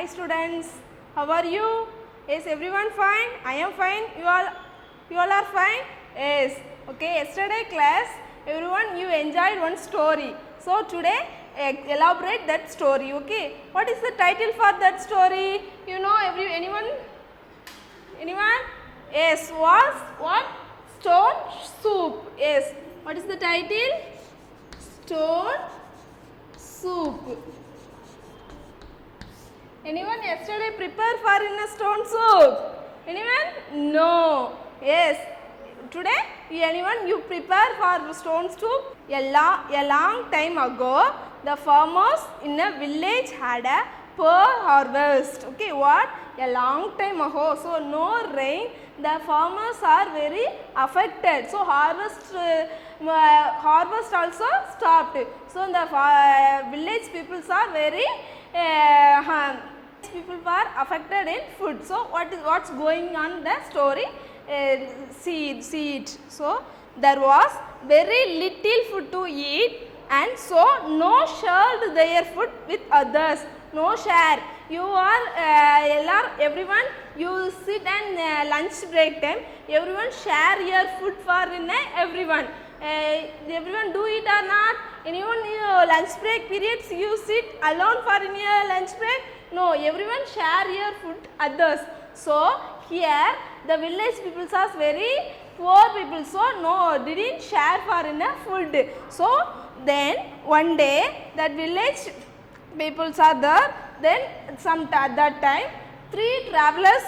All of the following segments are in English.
students. How are you? Is everyone fine? I am fine. You all are fine? Yes. Okay. Yesterday class, everyone you enjoyed one story. So today elaborate that story. Okay. What is the title for that story? You know anyone? Anyone? Yes. What? Stone soup. Yes. What is the title? Stone soup. Anyone yesterday prepare for in a stone soup? Anyone? No. Yes. Today anyone you prepare for stone soup? A long time ago, the farmers in a village had a poor harvest. Okay, what? A long time ago. So no rain. The farmers are very affected. So harvest also stopped. So the village peoples are very people were affected in food. So what's going on the story? See it. So there was very little food to eat, and so no shared their food with others. No share. You are everyone. You sit and lunch break time. Everyone share your food for everyone. Everyone do it or not? Anyone lunch break periods you sit alone for in your lunch break? No, everyone share your food others. So here the village people are very poor people, so no didn't share for enough food. So then one day that village people are there. Then at that time 3 travelers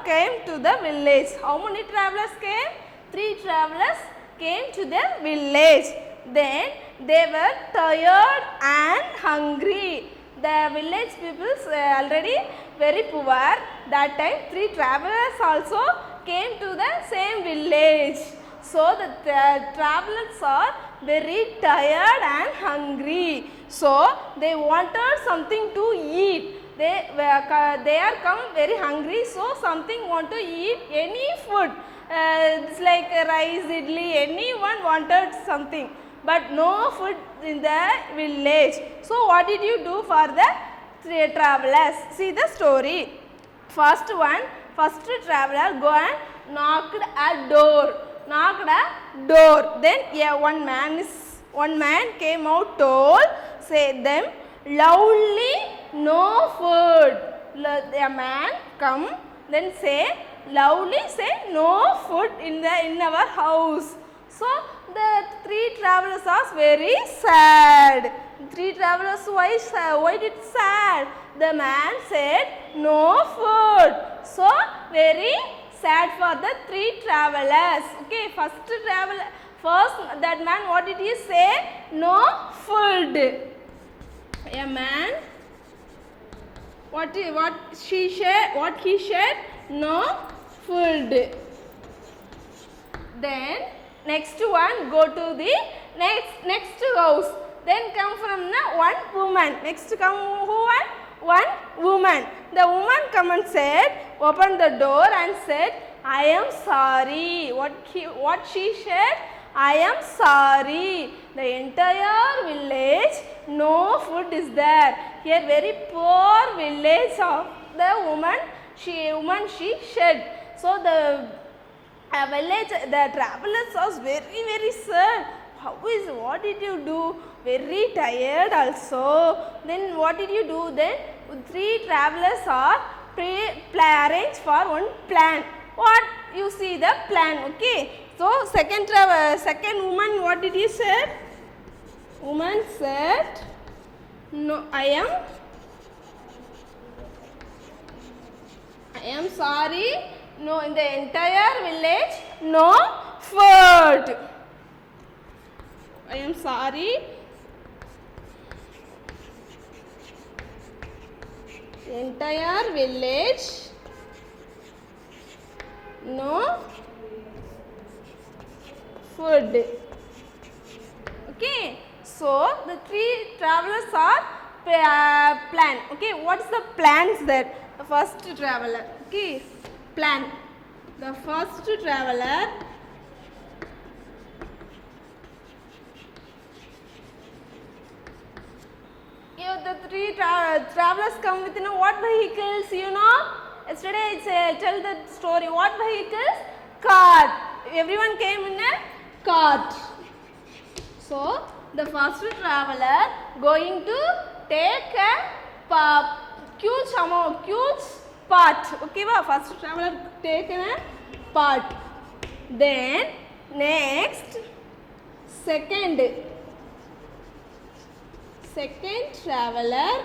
came to the village. How many travelers came? 3 travelers came to the village. Then they were tired and hungry. The village people already very poor. That time 3 travelers also came to the same village. So the travelers are very tired and hungry. So they wanted something to eat. They are come very hungry. So something want to eat any food. It's like rice, idli. Anyone wanted something. But no food in the village. So what did you do for the travelers? See the story. First traveler go and knocked a door. Then one man came out, told, say them loudly, no food. A man come, then say loudly, say no food in our house. So the 3 travelers are very sad. 3 travelers, why did sad? The man said no food. So very sad for the 3 travelers. Okay, first that man, what did he say? No food. A man, what he said? No food. Then next one go to the next house. Then come from one woman. Next come who? One woman. The woman come and said, opened the door and said, I am sorry. What she said? I am sorry. The entire village, no food is there. Here very poor village of the woman. She said. So the village, the travelers was very sad. What did you do? Very tired also. Then what did you do? Then 3 travelers are arranged for one plan. What you see the plan? Okay. So second woman, what did he say? Woman said, no, I am sorry. No, in the entire village, no food. I am sorry. Entire village, no food. Okay. So the 3 travelers are plan. Okay. What is the plans that the first traveler? Okay. Plan. The first traveler the three travelers come with what vehicles, you know? Yesterday I tell the story. What vehicles? Cart. Everyone came in a cart. So the first traveler going to take a huge part. Okay, first traveler take a part. Then next second traveler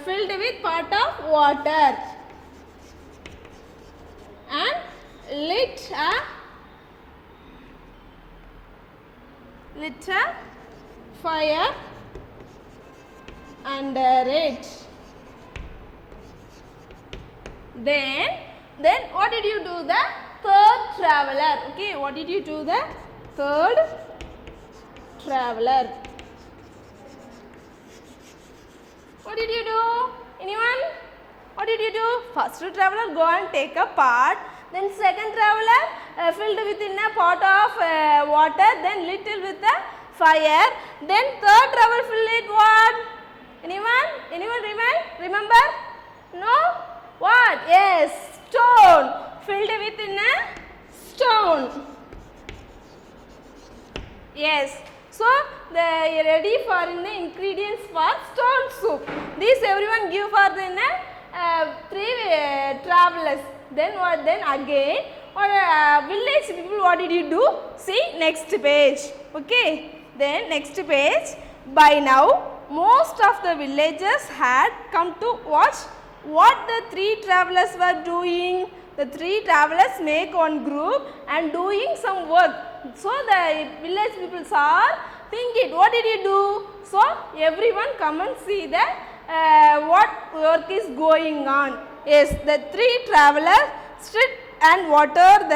filled with part of water and lit a fire under it. Then what did you do the third traveler? Okay, what did you do the third traveler? What did you do? Anyone? What did you do? First traveler go and take a part. Then second traveler filled within a pot of water. Then lit it with a fire. Then third traveler filled it what? Anyone? Anyone remember? No? What? Yes, stone. Filled within a stone. Yes. So they are ready for the ingredients for stone soup. These everyone give for the three travelers. Then what? Then again, village people, what did you do? See next page. Okay. Then next page. By now, most of the villagers had come to watch what the three travelers were doing. The three travelers make one group and doing some work. So the village people are thinking, what did you do? So everyone come and see that what work is going on. Yes, the three travelers stood and water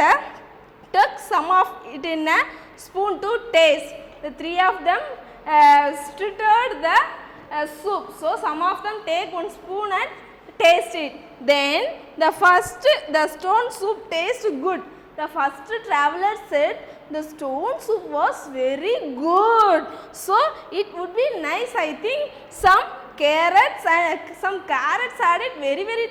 took some of it in a spoon to taste. The three of them stirred the soup. So some of them take one spoon and taste it. Then the stone soup tastes good. The first traveler said the stone soup was very good. So it would be nice, I think, some carrots added very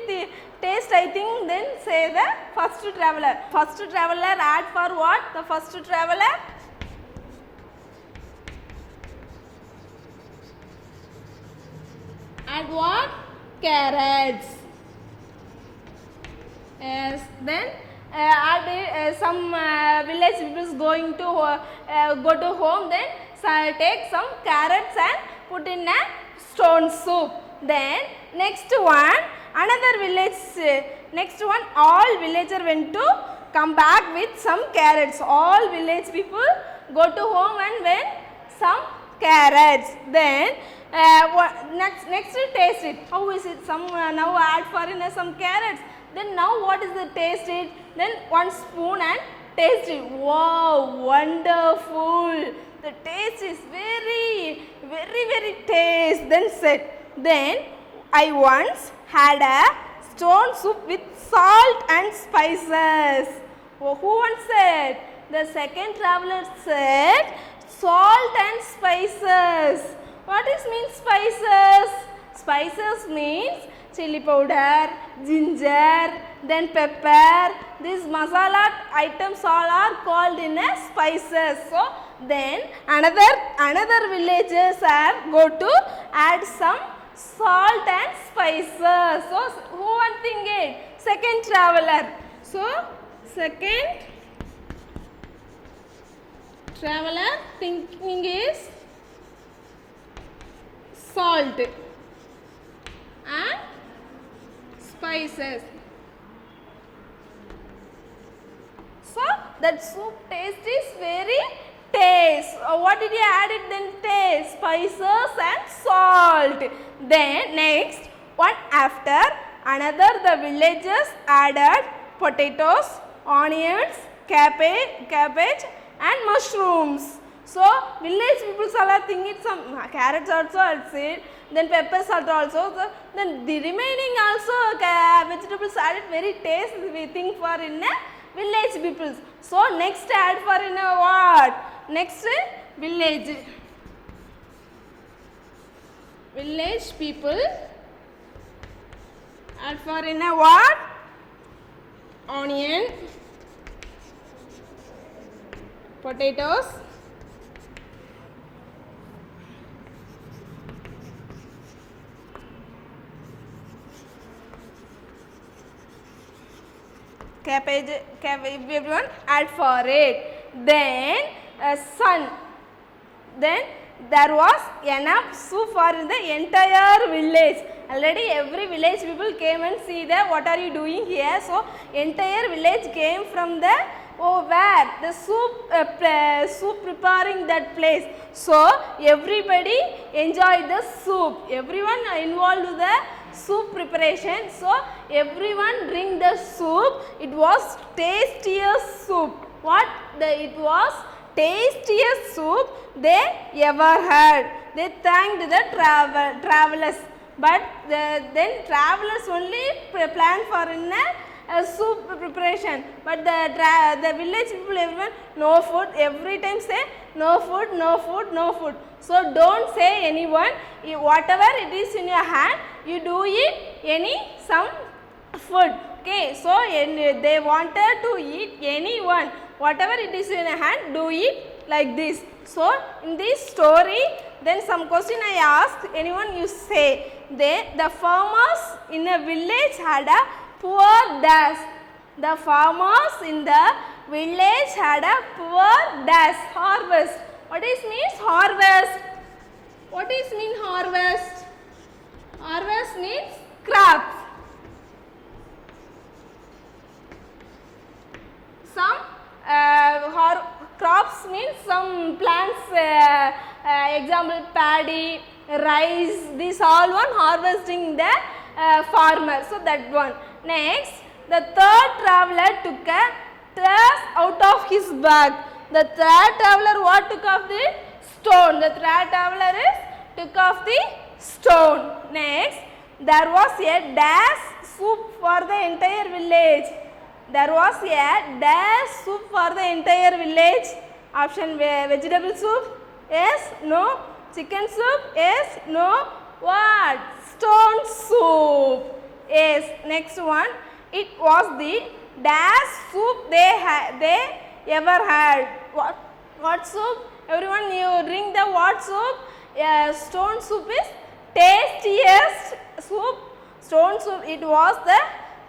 taste, I think. Then say the first traveler. First traveler add for what? The first traveler? Add what? Carrots. Yes. Then some village people going to go to home. Then take some carrots and put in a stone soup. Then next one, another village. Next one, all villager went to come back with some carrots. All village people go to home and went some carrots. Then next taste it. How is it? Some now add for in some carrots. Then now what is the taste it? Then one spoon and taste it. Wow, wonderful. The taste is very taste. Then said, then I once had a stone soup with salt and spices. Oh, who once said? The second traveler said salt and spices. What is means spices? Spices means chili powder, ginger, then pepper. These masala items all are called in as spices. So then another villagers are go to add some salt and spices. So who one thing it? Second traveler. So second traveler thinking is salt and spices. So that soup taste is very taste. What did you add it then? Taste, spices and salt. Then next one after another the villagers added potatoes, onions, cabbage and mushrooms. So village people are thinking some carrots also I'll say, then pepper salt also. So then the remaining also vegetables added very taste we think for in a village peoples. So next add for in a what? Next village. Village people and for in a what? Onion, potatoes, cabbage, everyone add for it. Then sun. Then there was enough soup for the entire village. Already every village people came and see that what are you doing here. So entire village came from the where the soup preparing that place. So everybody enjoyed the soup. Everyone involved with the soup preparation. So everyone drink the soup. It was tastiest soup. It was tastiest soup they ever had. They thanked the travelers. But then travelers only planned for in a soup preparation. But the village people, everyone, no food. Every time say no food, no food, no food. So don't say anyone. Whatever it is in your hand, you do it some food. Okay. So they wanted to eat anyone. Whatever it is in your hand, do it like this. So in this story, then some question I asked, anyone you say, the farmers in a village had a poor dash. The farmers in the village had a poor dash, harvest. What is means harvest? What is mean harvest? Harvest means crops. Some crops means some plants, example paddy, rice, this all one harvesting the farmer. So that one. Next, the third traveler took a trash out of his bag. The third traveler what took off the stone? The third traveler took off the stone. Next, there was a dash soup for the entire village. There was a dash soup for the entire village. Option vegetable soup? Yes, no. Chicken soup? Yes, no. What? Stone soup. Yes. Next one. It was the dash soup they ever had. What soup? Everyone, you drink the what soup? Stone soup is tastiest soup. Stone soup. It was the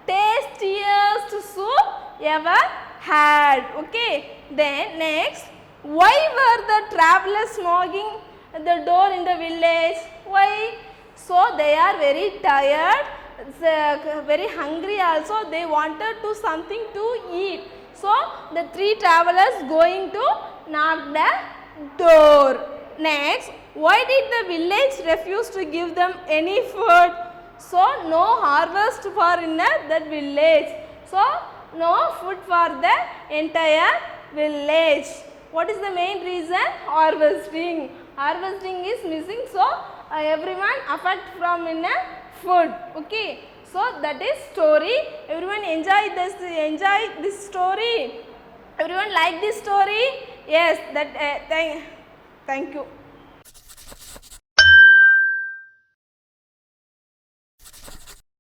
tastiest soup ever had. Okay. Then next, why were the travelers knocking at the door in the village? Why? So they are very tired, very hungry also. They wanted to something to eat. So the three travelers going to knock the door. Next, why did the village refuse to give them any food? So no harvest for in that village. So no food for the entire village. What is the main reason? Harvesting. Harvesting is missing. So everyone affect from in a food. Okay. So that is story. Everyone enjoy this story. Everyone like this story? Yes. That thank you.